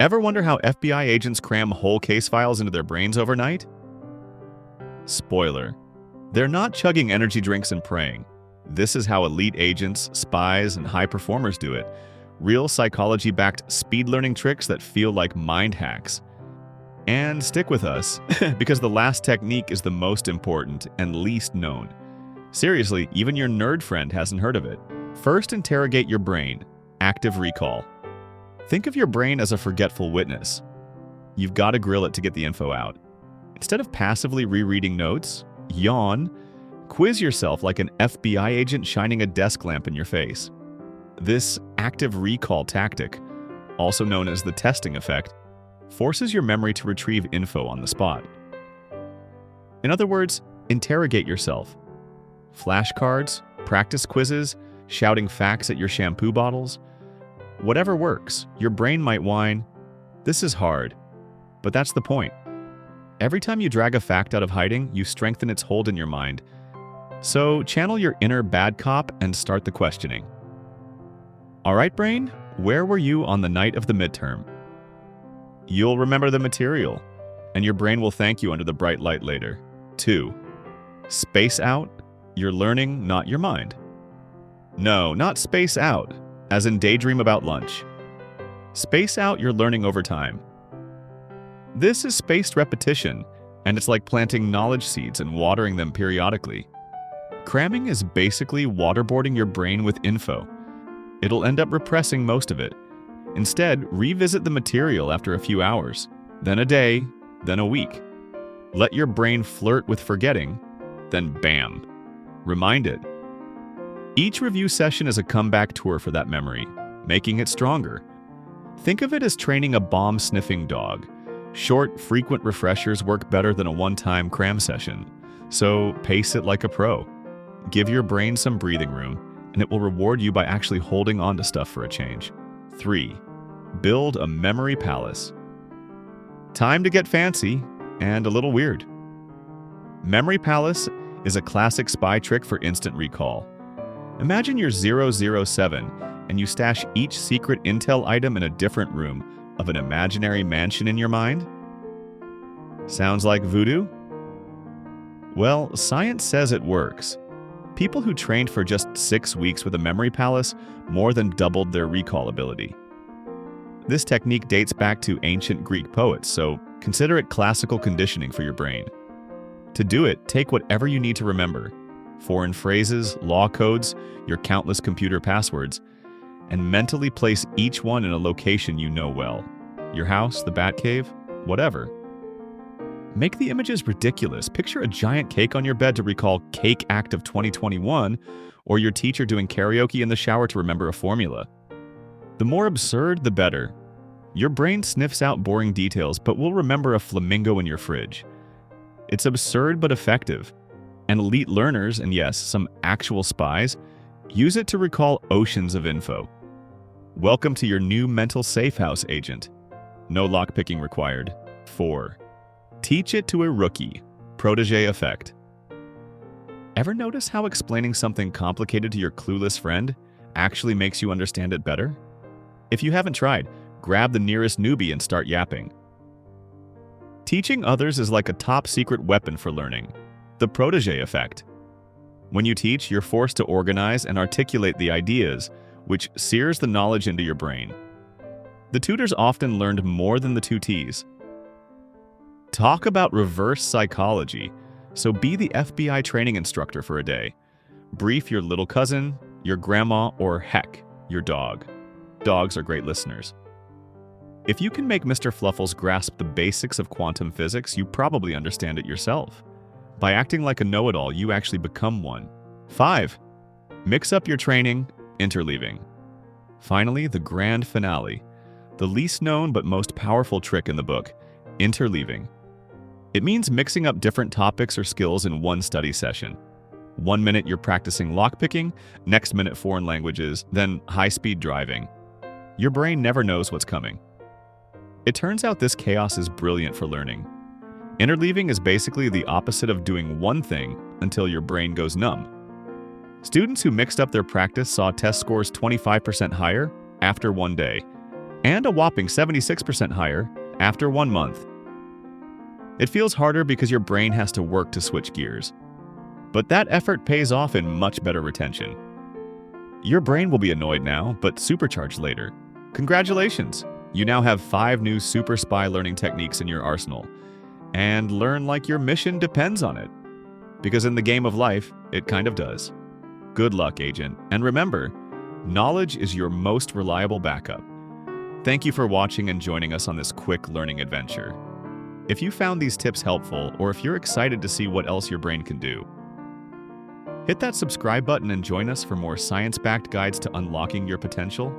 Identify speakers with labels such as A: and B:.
A: Ever wonder how FBI agents cram whole case files into their brains overnight? Spoiler: they're not chugging energy drinks and praying. This is how elite agents, spies, and high performers do it. Real psychology-backed speed learning tricks that feel like mind hacks. And stick with us, because the last technique is the most important and least known. Seriously, even your nerd friend hasn't heard of it. First, interrogate your brain. Active recall. Think of your brain as a forgetful witness. You've got to grill it to get the info out. Instead of passively rereading notes, yawn, quiz yourself like an FBI agent shining a desk lamp in your face. This active recall tactic, also known as the testing effect, forces your memory to retrieve info on the spot. In other words, interrogate yourself. Flashcards, practice quizzes, shouting facts at your shampoo bottles. Whatever works. Your brain might whine, "This is hard." But that's the point. Every time you drag a fact out of hiding, you strengthen its hold in your mind. So channel your inner bad cop and start the questioning. All right, brain, where were you on the night of the midterm? You'll remember the material, and your brain will thank you under the bright light later. 2. Space out. You're learning, not your mind. No, not space out, as in daydream about lunch. Space out your learning over time. This is spaced repetition, and it's like planting knowledge seeds and watering them periodically. Cramming is basically waterboarding your brain with info. It'll end up repressing most of it. Instead, revisit the material after a few hours, then a day, then a week. Let your brain flirt with forgetting, then bam, remind it. Each review session is a comeback tour for that memory, making it stronger. Think of it as training a bomb-sniffing dog. Short, frequent refreshers work better than a one-time cram session, so pace it like a pro. Give your brain some breathing room, and it will reward you by actually holding on to stuff for a change. 3. Build a memory palace. Time to get fancy and a little weird. Memory palace is a classic spy trick for instant recall. Imagine you're 007 and you stash each secret intel item in a different room of an imaginary mansion in your mind? Sounds like voodoo? Well, science says it works. People who trained for just 6 weeks with a memory palace more than doubled their recall ability. This technique dates back to ancient Greek poets, so consider it classical conditioning for your brain. To do it, take whatever you need to remember, foreign phrases, law codes, your countless computer passwords, and mentally place each one in a location you know well. Your house, the Batcave, whatever. Make the images ridiculous. Picture a giant cake on your bed to recall Cake Act of 2021, or your teacher doing karaoke in the shower to remember a formula. The more absurd, the better. Your brain sniffs out boring details, but will remember a flamingo in your fridge. It's absurd but effective. And elite learners, and yes, some actual spies, use it to recall oceans of info. Welcome to your new mental safe house agent. No lockpicking required. 4. Teach it to a rookie. Protégé effect. Ever notice how explaining something complicated to your clueless friend actually makes you understand it better? If you haven't tried, grab the nearest newbie and start yapping. Teaching others is like a top-secret weapon for learning. The Protégé effect. When you teach, you're forced to organize and articulate the ideas, which sears the knowledge into your brain. The tutors often learned more than the tutees. Talk about reverse psychology, so be the FBI training instructor for a day. Brief your little cousin, your grandma, or heck, your dog. Dogs are great listeners. If you can make Mr. Fluffles grasp the basics of quantum physics, you probably understand it yourself. By acting like a know-it-all, you actually become one. 5. Mix up your training, interleaving. Finally, the grand finale. The least known but most powerful trick in the book, interleaving. It means mixing up different topics or skills in one study session. 1 minute you're practicing lockpicking, next minute foreign languages, then high-speed driving. Your brain never knows what's coming. It turns out this chaos is brilliant for learning. Interleaving is basically the opposite of doing one thing until your brain goes numb. Students who mixed up their practice saw test scores 25% higher after 1 day. and a whopping 76% higher after 1 month. It feels harder because your brain has to work to switch gears, but that effort pays off in much better retention. Your brain will be annoyed now, but supercharged later. Congratulations! You now have 5 new super spy learning techniques in your arsenal, and learn like your mission depends on it. Because in the game of life, it kind of does. Good luck, agent, and remember, knowledge is your most reliable backup. Thank you for watching and joining us on this quick learning adventure. If you found these tips helpful, or if you're excited to see what else your brain can do, hit that subscribe button and join us for more science-backed guides to unlocking your potential.